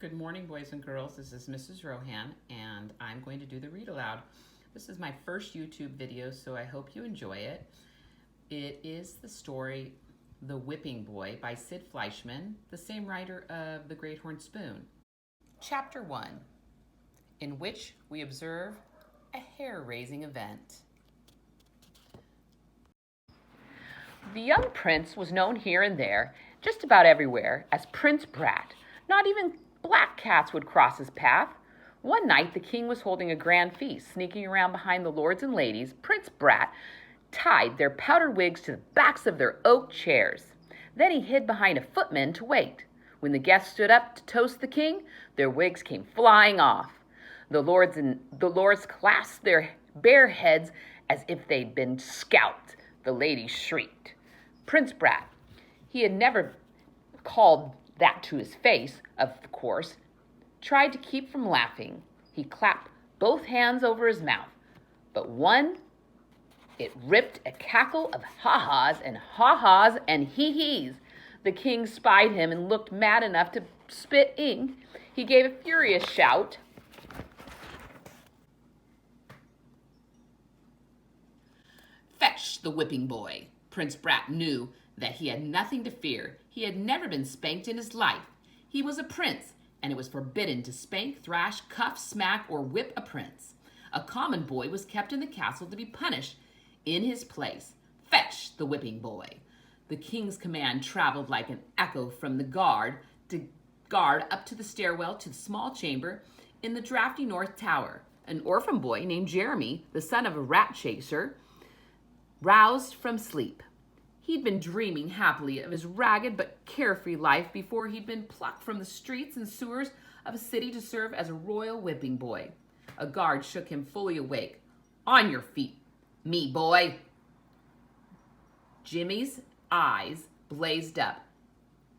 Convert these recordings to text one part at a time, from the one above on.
Good morning, boys and girls. This is Mrs. Rohan, and I'm going to do the read aloud. This is my first YouTube video, so I hope you enjoy it. It is the story The Whipping Boy by Sid Fleischman, the same writer of The Great Horn Spoon. Chapter 1, in which we observe a hair-raising event. The young prince was known here and there, just about everywhere, as Prince Brat. Not even black cats would cross his path. One night the king was holding a grand feast. Sneaking around behind the lords and ladies, Prince Brat tied their powdered wigs to the backs of their oak chairs. Then he hid behind a footman to wait. When the guests stood up to toast the king, their wigs came flying off. The lords clasped their bare heads as if they'd been scalped. The ladies shrieked. Prince Brat, he had never called that to his face, of course, tried to keep from laughing. He clapped both hands over his mouth, but it ripped a cackle of ha-has and hee-hees. The king spied him and looked mad enough to spit ink. He gave a furious shout. Fetch the whipping boy. Prince Brat knew that he had nothing to fear. He had never been spanked in his life. He was a prince, and it was forbidden to spank, thrash, cuff, smack, or whip a prince. A common boy was kept in the castle to be punished in his place. Fetch the whipping boy. The king's command traveled like an echo from the guard up to the stairwell to the small chamber in the drafty north tower. An orphan boy named Jeremy, the son of a rat chaser, roused from sleep. He'd been dreaming happily of his ragged but carefree life before he'd been plucked from the streets and sewers of a city to serve as a royal whipping boy. A guard shook him fully awake. On your feet, me boy. Jimmy's eyes blazed up.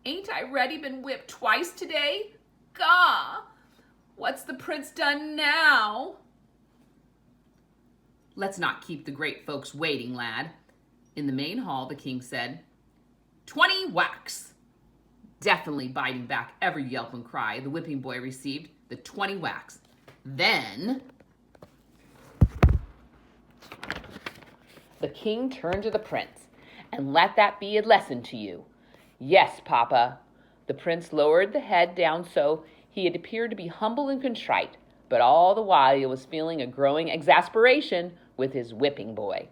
Ain't I already been whipped twice today? Gah! What's the prince done now? Let's not keep the great folks waiting, lad. In the main hall, the king said, 20 whacks. Definitely biting back every yelp and cry, the whipping boy received the 20 whacks. Then The king turned to the prince. And let that be a lesson to you. Yes, Papa. The prince lowered the head down so he had appeared to be humble and contrite, but all the while he was feeling a growing exasperation with his whipping boy.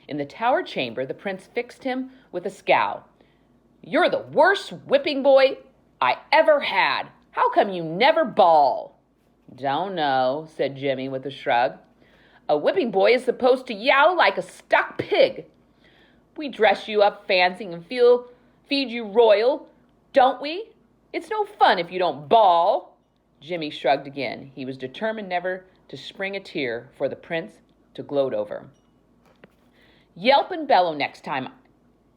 In the tower chamber, the prince fixed him with a scowl. You're the worst whipping boy I ever had. How come you never bawl? Don't know, said Jimmy with a shrug. A whipping boy is supposed to yowl like a stuck pig. We dress you up fancy and feed you royal, don't we? It's no fun if you don't bawl. Jimmy shrugged again. He was determined never to spring a tear for the prince to gloat over. Yelp and bellow next time,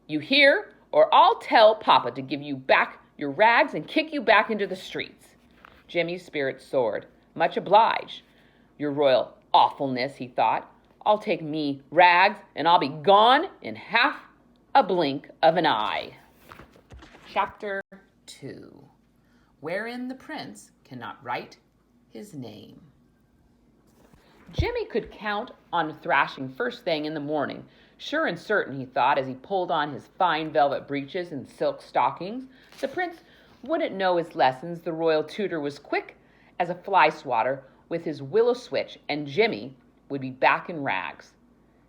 you hear, or I'll tell Papa to give you back your rags and kick you back into the streets. Jimmy's spirit soared. Much obliged, your royal awfulness, he thought. I'll take me rags and I'll be gone in half a blink of an eye. Chapter 2, wherein the prince cannot write his name. Jimmy could count on thrashing first thing in the morning. Sure and certain, he thought, as he pulled on his fine velvet breeches and silk stockings. The prince wouldn't know his lessons. The royal tutor was quick as a fly swatter with his willow switch, and Jimmy would be back in rags.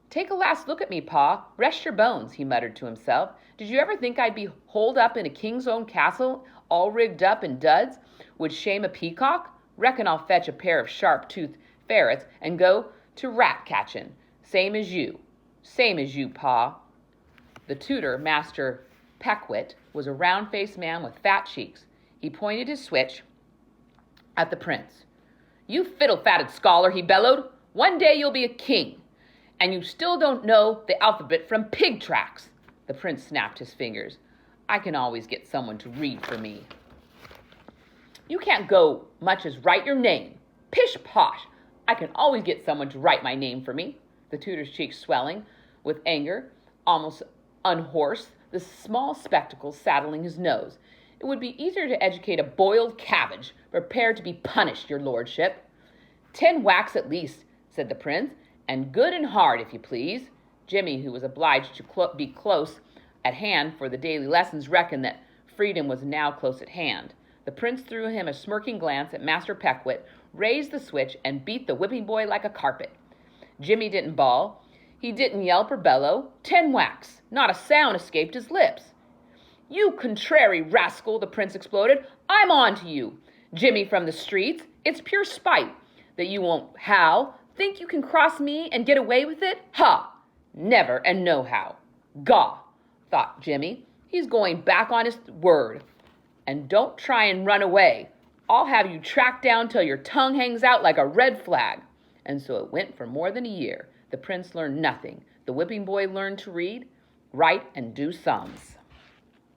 Take a last look at me, Pa. Rest your bones, he muttered to himself. Did you ever think I'd be holed up in a king's own castle, all rigged up in duds? Would shame a peacock? Reckon I'll fetch a pair of sharp-toothed ferrets and go to rat-catchin'. Same as you, Pa. The tutor, Master Peckwit, was a round-faced man with fat cheeks. He pointed his switch at the prince. You fiddle-fatted scholar, he bellowed. One day you'll be a king, and you still don't know the alphabet from pig tracks. The prince snapped his fingers. I can always get someone to read for me. You can't go much as write your name. Pish-posh. I can always get someone to write my name for me. The tutor's cheeks swelling with anger, almost unhorsed, the small spectacles saddling his nose. It would be easier to educate a boiled cabbage, prepared to be punished, your lordship. 10 whacks at least, said the prince, and good and hard, if you please. Jimmy, who was obliged to be close at hand for the daily lessons, reckoned that freedom was now close at hand. The prince threw him a smirking glance at Master Peckwood, raised the switch, and beat the whipping boy like a carpet. Jimmy didn't bawl. He didn't yelp or bellow. 10 whacks. Not a sound escaped his lips. You contrary rascal, the prince exploded. I'm on to you. Jimmy from the streets. It's pure spite that you won't howl. Think you can cross me and get away with it? Ha! Never and no how. Gaw, thought Jimmy. He's going back on his word. And don't try and run away. I'll have you tracked down till your tongue hangs out like a red flag. And so it went for more than a year. The prince learned nothing. The whipping boy learned to read, write, and do sums.